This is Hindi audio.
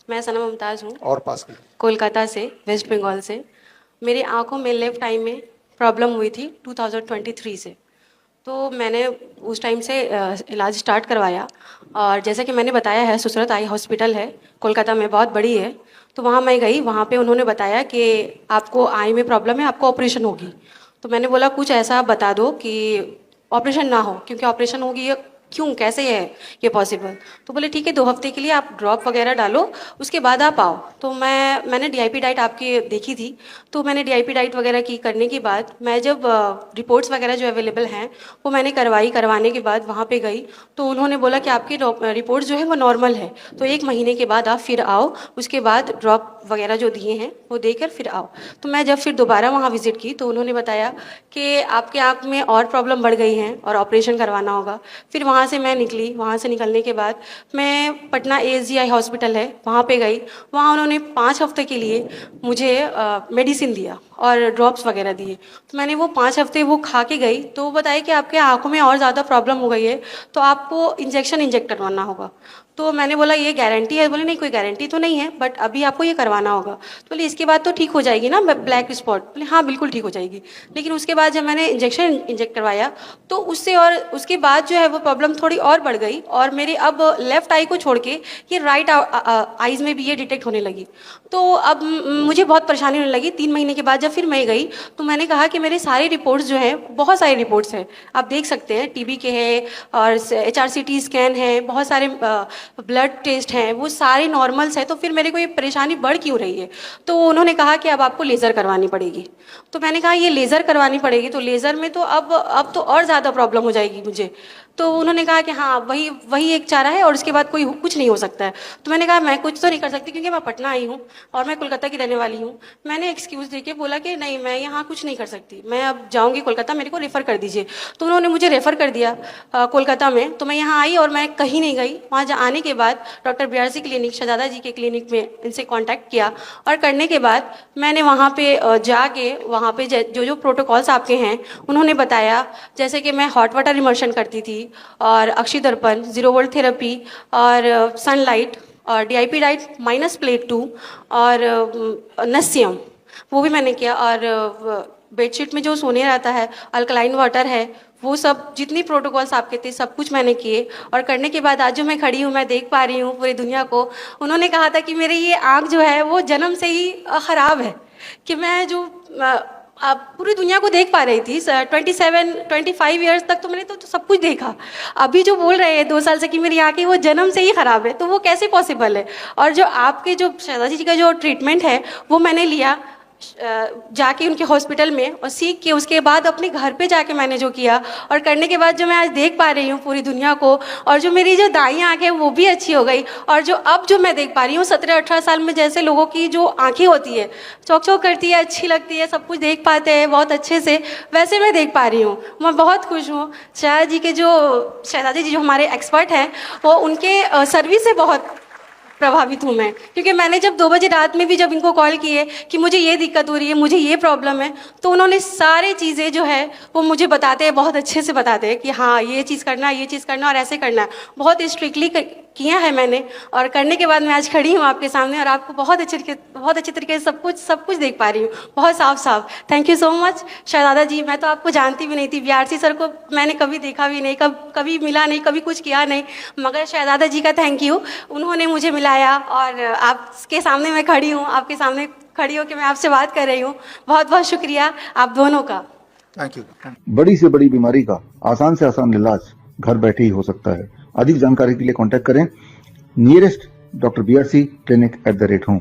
मैं सना मुमताज़ हूँ। और पास कर कोलकाता से, वेस्ट बंगाल से। मेरी आँखों में लेफ़्ट आई में प्रॉब्लम हुई थी 2023 से। तो मैंने उस टाइम से इलाज स्टार्ट करवाया और जैसा कि मैंने बताया है, सुसरत आई हॉस्पिटल है, कोलकाता में, बहुत बड़ी है। तो वहाँ मैं गई, वहाँ पे उन्होंने बताया कि आपको आई में प्रॉब्लम है, आपको ऑपरेशन होगी। तो मैंने बोला कुछ ऐसा बता दो कि ऑपरेशन ना हो, क्योंकि ऑपरेशन होगी ये क्यों, कैसे है ये पॉसिबल। तो बोले ठीक है, 2 हफ्ते के लिए आप ड्रॉप वगैरह डालो, उसके बाद आप आओ। तो मैंने डीआईपी डाइट आपकी देखी थी, तो मैंने डीआईपी डाइट वगैरह की करने के बाद मैं जब रिपोर्ट्स वगैरह जो अवेलेबल हैं वो मैंने करवाने के बाद वहाँ पे गई, तो उन्होंने बोला कि आपकी रिपोर्ट्स जो है वो नॉर्मल है, तो 1 महीने के बाद आप फिर आओ, उसके बाद ड्रॉप वगैरह जो दिए हैं वो देकर फिर आओ। तो मैं जब फिर दोबारा वहाँ विजिट की तो उन्होंने बताया कि आपके आँख में और प्रॉब्लम बढ़ गई हैं और ऑपरेशन करवाना होगा। फिर वहाँ से मैं निकली, वहाँ से निकलने के बाद मैं पटना एएसजीआई हॉस्पिटल है वहाँ पे गई। वहाँ उन्होंने 5 हफ्ते के लिए मुझे मेडिसिन दिया और ड्रॉप्स वगैरह दिए। तो मैंने वो 5 हफ्ते वो खा के गई, तो वो बताया कि आपके आँखों में और ज़्यादा प्रॉब्लम हो गई है, तो आपको इंजेक्ट करवाना होगा। तो मैंने बोला ये गारंटी है? बोले नहीं, कोई गारंटी तो नहीं है, बट अभी आपको ये करवाना होगा। तो बोले इसके बाद तो ठीक हो जाएगी ना ब्लैक स्पॉट? बोले हाँ बिल्कुल ठीक हो जाएगी। लेकिन उसके बाद जब मैंने इंजेक्ट करवाया तो उससे और उसके बाद जो है वो प्रॉब्लम थोड़ी और बढ़ गई और मेरे अब लेफ्ट आई को छोड़ के ये राइट आइज़ में भी ये डिटेक्ट होने लगी। तो अब मुझे बहुत परेशानी होने लगी। 3 महीने के बाद जब फिर मैं गई तो मैंने कहा कि मेरे सारे रिपोर्ट्स जो हैं, बहुत सारे रिपोर्ट्स हैं, आप देख सकते हैं, टीबी के हैं और HRCT स्कैन है, बहुत सारे ब्लड टेस्ट हैं, वो सारे नॉर्मल्स हैं, तो फिर मेरे को ये परेशानी बढ़ क्यों रही है? तो उन्होंने कहा कि अब आपको लेज़र करवानी पड़ेगी। तो मैंने कहा ये लेज़र करवानी पड़ेगी, तो लेज़र में तो अब तो और ज़्यादा प्रॉब्लम हो जाएगी मुझे। तो उन्होंने कहा कि हाँ वही एक चारा है और उसके बाद कुछ नहीं हो सकता है। तो मैंने कहा मैं कुछ तो नहीं कर सकती, क्योंकि मैं पटना आई हूँ और मैं कोलकाता की रहने वाली हूँ। मैंने एक्सक्यूज़ देके बोला कि नहीं, मैं यहाँ कुछ नहीं कर सकती, मैं अब जाऊँगी कोलकाता, मेरे को रेफ़र कर दीजिए। तो उन्होंने मुझे रेफ़र कर दिया कोलकाता में। तो मैं यहाँ आई और मैं कहीं नहीं गई। वहाँ आने के बाद डॉक्टर BRC क्लिनिक, शहजादा जी के क्लिनिक में इनसे कॉन्टैक्ट किया और करने के बाद मैंने वहाँ पे जाके वहाँ पे जो प्रोटोकॉल्स आपके हैं उन्होंने बताया, जैसे कि मैं हॉट वाटर इमर्शन करती थी और अक्षी दर्पण, 0 वोल्ट थेरेपी और सनलाइट और डीआईपी डाइट -प्लेट 2 और नस्यम, वो भी मैंने किया। और बेडशीट में जो सोने रहता है, अल्कलाइन वाटर है, वो सब जितनी प्रोटोकॉल्स आपके थे सब कुछ मैंने किए। और करने के बाद आज जो मैं खड़ी हूँ, मैं देख पा रही हूँ पूरी दुनिया को। उन्होंने कहा था कि मेरी ये आँख जो है वो जन्म से ही ख़राब है, कि मैं जो पूरी दुनिया को देख पा रही थी। 25 ईयर्स तक तो मैंने तो सब कुछ देखा। अभी जो बोल रहे हैं 2 साल से कि मेरी आँखें वो जन्म से ही ख़राब है, तो वो कैसे पॉसिबल है? और जो आपके जो शहजादी जी का जो ट्रीटमेंट है वो मैंने लिया जाके उनके हॉस्पिटल में, और सीख के उसके बाद अपने घर पे जाके मैंने जो किया और करने के बाद जो मैं आज देख पा रही हूँ पूरी दुनिया को, और जो मेरी जो दाईं आँख है वो भी अच्छी हो गई। और जो अब जो मैं देख पा रही हूँ 17-18 साल में जैसे लोगों की जो आँखें होती है, चौक चौक करती है, अच्छी लगती है, सब कुछ देख पाते हैं बहुत अच्छे से, वैसे मैं देख पा रही हूँ। मैं बहुत खुश हूँ। शहजादी जी जो हमारे एक्सपर्ट हैं, वो उनके सर्विस से बहुत प्रभावित हूँ मैं, क्योंकि मैंने जब 2 बजे रात में भी जब इनको कॉल किए कि मुझे ये दिक्कत हो रही है, मुझे ये प्रॉब्लम है, तो उन्होंने सारी चीज़ें जो है वो मुझे बताते हैं, बहुत अच्छे से बताते हैं कि हाँ ये चीज़ करना है, ये चीज़ करना और ऐसे करना है। बहुत स्ट्रिक्टली किया है मैंने, और करने के बाद मैं आज खड़ी हूँ आपके सामने और आपको बहुत अच्छे तरीके से सब कुछ देख पा रही हूँ, बहुत साफ। थैंक यू सो मच शहजादा जी। मैं तो आपको जानती भी नहीं थी, BRC सर को मैंने कभी देखा भी नहीं, कभी मिला नहीं, कभी कुछ किया नहीं, मगर शहजादा जी का थैंक यू, उन्होंने मुझे मिलाया और आपके सामने मैं खड़ी हूँ, आपके सामने खड़ी होकर मैं आपसे बात कर रही हूँ। बहुत बहुत शुक्रिया आप दोनों का। Thank you. बड़ी से बड़ी बीमारी का आसान से आसान इलाज घर बैठे ही हो सकता है। अधिक जानकारी के लिए कांटेक्ट करें nearest doctor BRC clinic @ home.